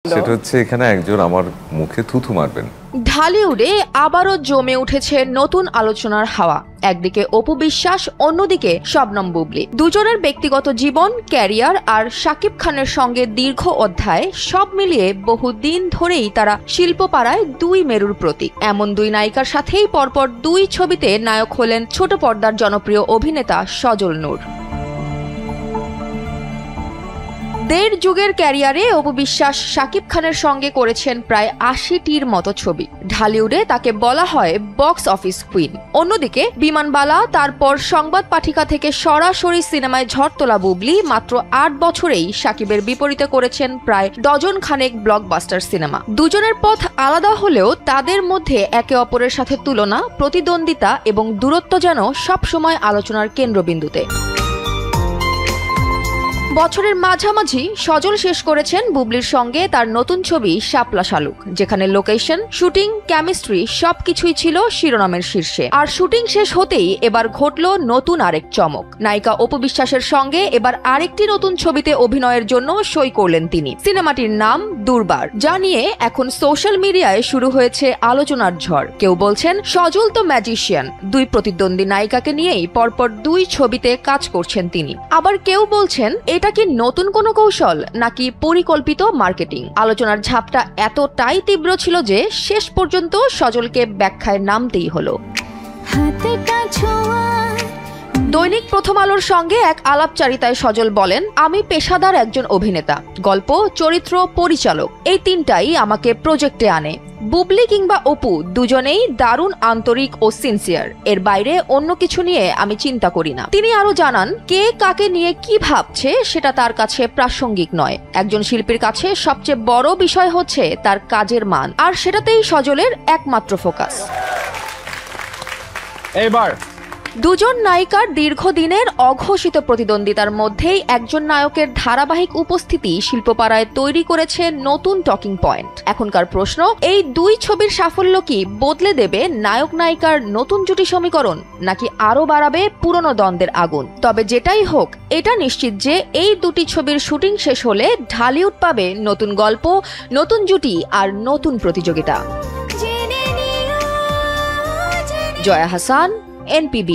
সেটা হচ্ছে এখানে একজন আমার মুখে থুথু মারবেন। ঢালিউডে আবারও জমে উঠেছে নতুন আলোচনার হাওয়া। একদিকে অপু বিশ্বাস, অন্যদিকে শবনম বুবলি। দুজনের ব্যক্তিগত জীবন, ক্যারিয়ার আর শাকিব খানের সঙ্গে দীর্ঘ অধ্যায়, সব মিলিয়ে বহুদিন ধরেই তারা শিল্পপাড়ায় দুই মেরুর প্রতীক। এমন দুই নায়িকার সাথেই পরপর দুই ছবিতে নায়ক হলেন ছোট পর্দার জনপ্রিয় অভিনেতা সজল নূর। দেড় যুগের ক্যারিয়ারে অপু বিশ্বাস শাকিব খানের সঙ্গে করেছেন প্রায় ৮০টির মতো ছবি। ঢালিউডে তাকে বলা হয় বক্স অফিস কুইন। অন্যদিকে বিমানবালা, তারপর সংবাদ পাঠিকা থেকে সরাসরি সিনেমায় ঝড় তোলা বুবলি মাত্র ৮ বছরেই শাকিবের বিপরীতে করেছেন প্রায় ডজন খানেক ব্লকবাস্টার সিনেমা। দুজনের পথ আলাদা হলেও তাদের মধ্যে একে অপরের সাথে তুলনা, প্রতিদ্বন্দ্বিতা এবং দূরত্ব যেন সবসময় আলোচনার কেন্দ্রবিন্দুতে। বছরের মাঝামাঝি সজল শেষ করেছেন বুবলির সঙ্গে তার নতুন ছবি শাপলা শালুক, যেখানে লোকেশন, শুটিং, কেমিস্ট্রি সবকিছুই ছিল শিরোনামের শীর্ষে। আর শুটিং শেষ হতেই এবার ঘটল নতুন আরেক চমক। নায়িকা অপু বিশ্বাসের সঙ্গে এবার আরেকটি নতুন ছবিতে অভিনয়ের জন্য সই করলেন তিনি। সিনেমাটির নাম দুর্বার, যা নিয়ে এখন সোশ্যাল মিডিয়ায় শুরু হয়েছে আলোচনার ঝড়। কেউ বলছেন সজল তো ম্যাজিশিয়ান, দুই প্রতিদ্বন্দ্বী নায়িকাকে নিয়েই পরপর দুই ছবিতে কাজ করছেন তিনি। আবার কেউ বলছেন এটা কি নতুন কোনো কৌশল নাকি পরিকল্পিত মার্কেটিং। আলোচনার ঝাপটা এতটাই তীব্র ছিল যে শেষ পর্যন্ত সজলকে ব্যাখ্যায় নামতেই হলো। দৈনিক প্রথম আলোর সঙ্গে এক আলাপচারিতায় সজল বলেন, আমি পেশাদার একজন অভিনেতা, গল্প, চরিত্র, পরিচালক, এই তিনটাই আমাকে প্রজেক্টে আনে। বুবলি কিংবা অপু দুজনেই দারুণ আন্তরিক ও সিনসিয়ার, এর বাইরে অন্য কিছু নিয়ে আমি চিন্তা করি না। তিনি আরো জানান, কে কাকে নিয়ে কি ভাবছে সেটা তার কাছে প্রাসঙ্গিক নয়। একজন শিল্পীর কাছে সবচেয়ে বড় বিষয় হচ্ছে তার কাজের মান, আর সেটাতেই সজলের একমাত্র ফোকাস। এবার দুজন নায়িকার দীর্ঘদিনের অঘোষিত প্রতিদ্বন্দ্বিতার মধ্যেই একজন নায়কের ধারাবাহিক উপস্থিতি শিল্পপাড়ায় তৈরি করেছে নতুন টকিং পয়েন্ট। এখনকার প্রশ্ন, এই দুই ছবির সাফল্য কি বদলে দেবে নায়ক নায়িকার নতুন জুটি সমীকরণ, নাকি আরো বাড়াবে পুরনো দ্বন্দ্বের আগুন? তবে যেটাই হোক, এটা নিশ্চিত যে এই দুটি ছবির শুটিং শেষ হলে ঢালিউড পাবে নতুন গল্প, নতুন জুটি আর নতুন প্রতিযোগিতা। জয়া হাসান, NPB।